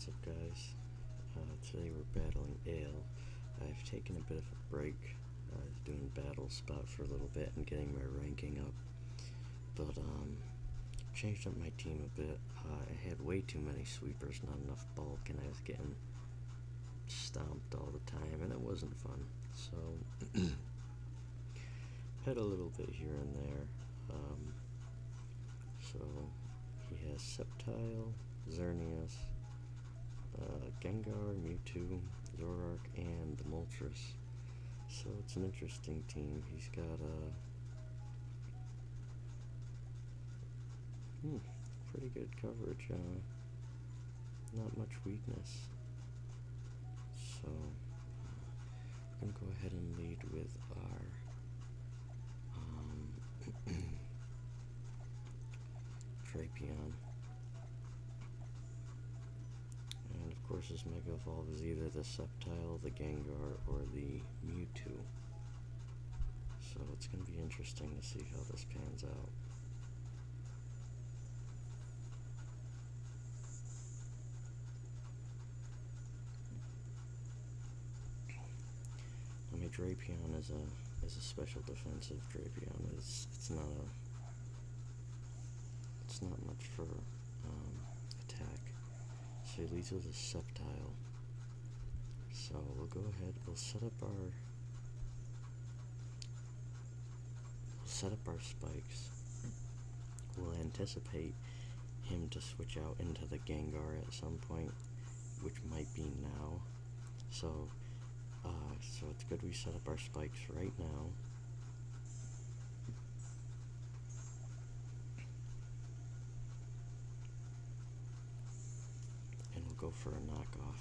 What's up, guys? Today we're battling Ale. I've taken a bit of a break. I was doing Battle Spot for a little bit and getting my ranking up, but changed up my team a bit. I had way too many sweepers, not enough bulk, and I was getting stomped all the time, and it wasn't fun. So had a little bit here and there. So he has Sceptile, Xerneas, Gengar, Mewtwo, Zoroark, and the Moltres. So it's an interesting team. He's got pretty good coverage. Not much weakness. So we're gonna go ahead and lead with our Drapion. And of course his Mega Evolve is either the Sceptile, the Gengar, or the Mewtwo. So it's going to be interesting to see how this pans out. Now my Drapion is a special defensive Drapion. It's not much for attack. So he leads with a Sceptile. So we'll go ahead, we'll set up our spikes. We'll anticipate him to switch out into the Gengar at some point, which might be now. So it's good we set up our spikes right now. And we'll go for a knockoff.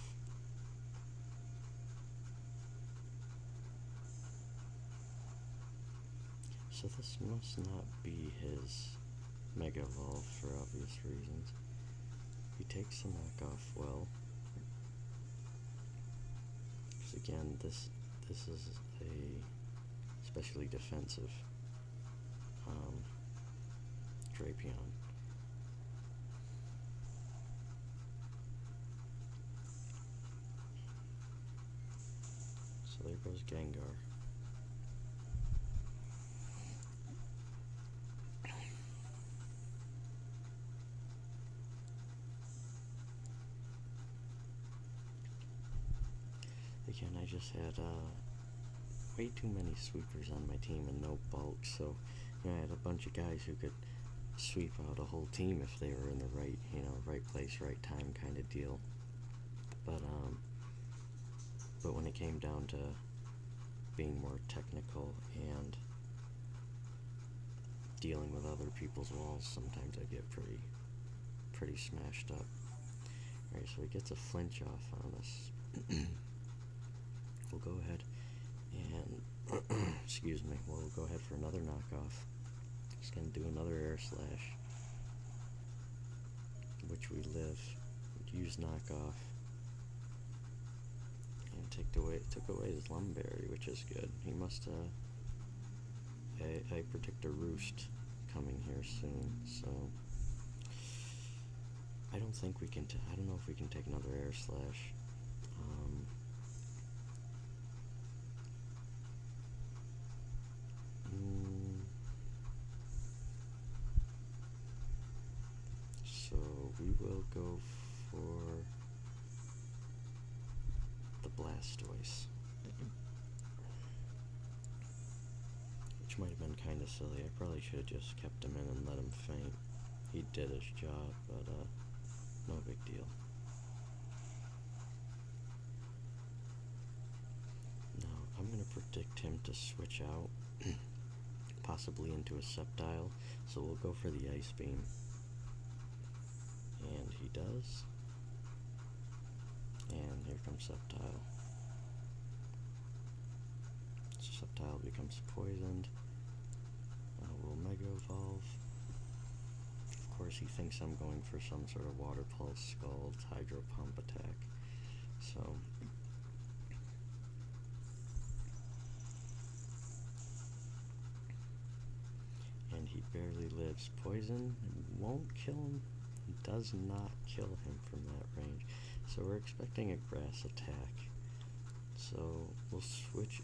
So this must not be his Mega Evolve for obvious reasons. He takes the knockoff well. Because again, this is a especially defensive Drapion. So there goes Gengar. Again, I just had way too many sweepers on my team and no bulk, so I had a bunch of guys who could sweep out a whole team if they were in the right, right place, right time kind of deal. But when it came down to being more technical and dealing with other people's walls, sometimes I get pretty smashed up. Alright, so he gets a flinch off on us. We'll go ahead and excuse me, we'll go ahead for another knockoff. Just gonna do another Air Slash, which we live. Use knockoff, and took away his Lumberry, which is good. He must I predict a Roost coming here soon, so I don't think we can. I don't know if we can take another Air Slash. So we will go for the Blastoise, which might have been kind of silly. I probably should have just kept him in and let him faint. He did his job, but no big deal. Now I'm going to predict him to switch out, possibly into a Sceptile, so we'll go for the Ice Beam. And he does. And here comes Sceptile. Sceptile becomes poisoned. We'll Mega Evolve. Of course, he thinks I'm going for some sort of Water Pulse, Scald, Hydro Pump attack. So and he barely lives. Poison won't kill him. Does not kill him from that range. So we're expecting a grass attack. So we'll switch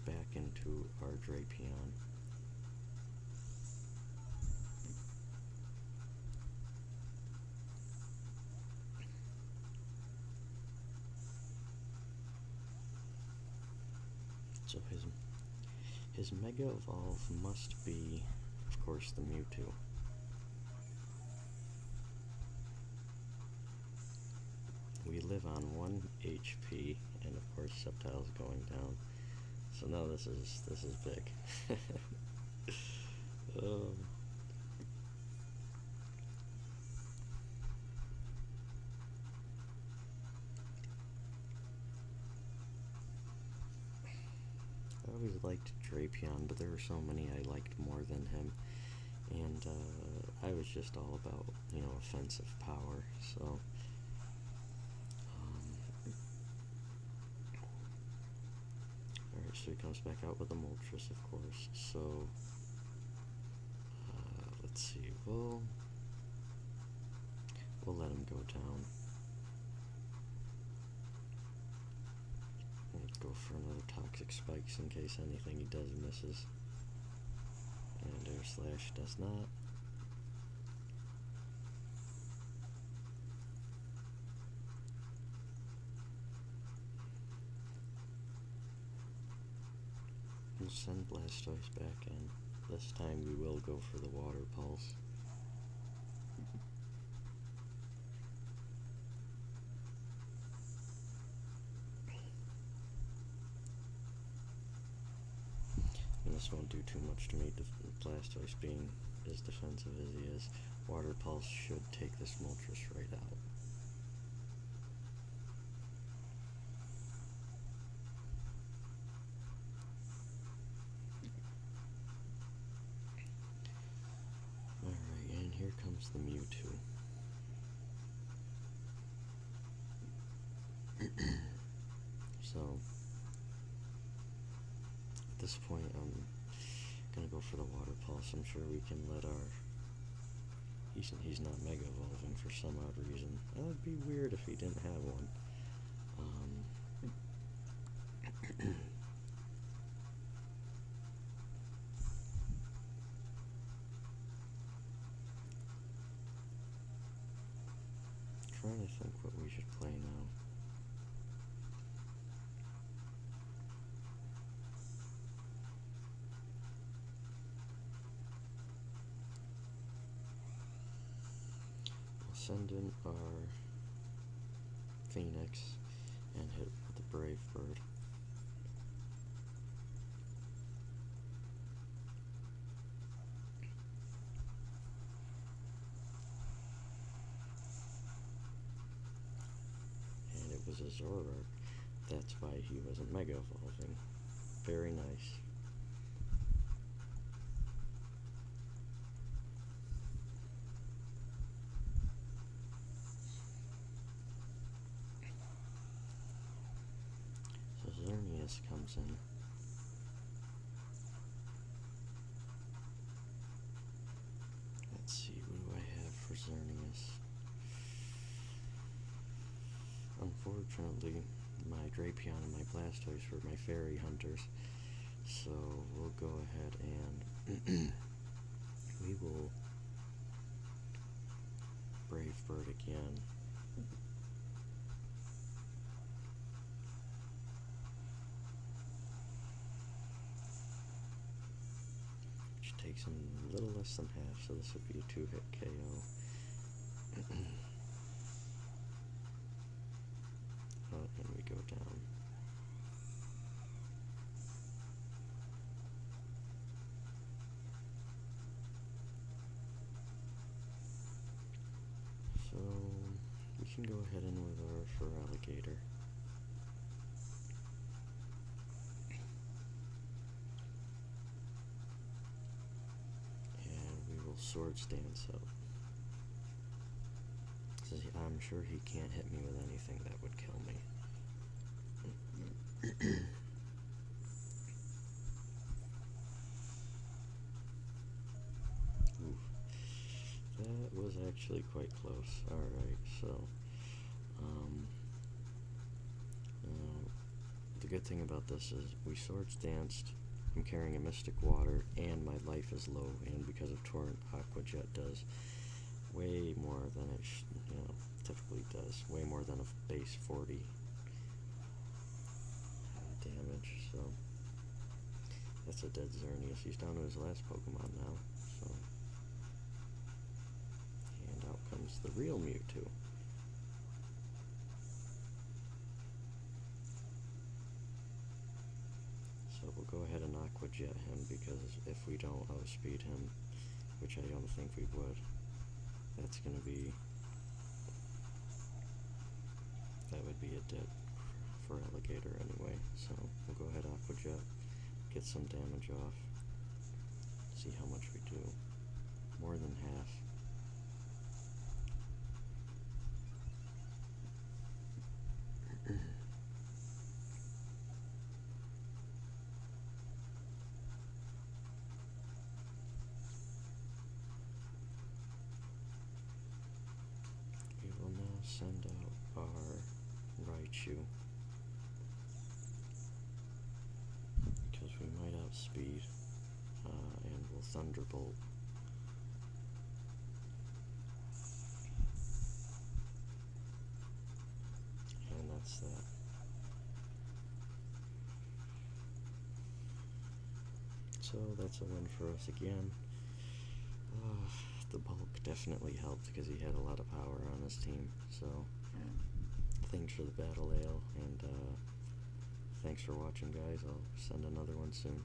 back into our Drapion. So his Mega Evolve must be, of course, the Mewtwo. We live on 1 HP, and of course Sceptile's going down. So now this is big. I always liked Drapion, but there were so many I liked more than him, and I was just all about, offensive power, so alright, so he comes back out with a Moltres, of course, so let's see, we'll let him go down. Go for another Toxic Spikes in case anything he does misses. And Air Slash does not. We'll send Blastoise back in. This time we will go for the Water Pulse. This won't do too much to me, Blastoise being as defensive as he is. Water Pulse should take this Moltres right out. Alright, and here comes the Mewtwo. So, at this point, I'm gonna go for the Water Pulse. I'm sure we can let our... He's not Mega Evolving for some odd reason. That would be weird if he didn't have one. Trying to think what we should play now. Send in our Phoenix and hit with the Brave Bird. And it was a Zoroark. That's why he wasn't Mega Evolving. Very nice. Comes in. Let's see, what do I have for Xerneas? Unfortunately, my Drapion and my Blastoise were my fairy hunters, so we'll go ahead and we will Brave Bird again. Takes him a little less than half, so this would be a 2-hit KO. And we go down. So we can go ahead in with our Feraligatr. Swords Dance up. So I'm sure he can't hit me with anything that would kill me. Oof. That was actually quite close. Alright, so Um, the good thing about this is we swords danced. I'm carrying a Mystic Water, and my life is low, and because of Torrent, Aqua Jet does way more than it typically does. Way more than a base 40 damage, so that's a dead Xerneas. He's down to his last Pokemon now, so. And out comes the real Mewtwo. So we'll go ahead and Aqua Jet him, because if we don't outspeed him, which I don't think we would, that's going to be, that would be a dead for Alligator anyway. So we'll go ahead Aqua Jet, get some damage off, see how much we do. More than half. We will now send out our Raichu, because we might outspeed, and we'll Thunderbolt. And that's that. So that's a win for us again. The bulk definitely helped because he had a lot of power on his team. So thanks for the Battle Ale, and thanks for watching, guys. I'll send another one soon.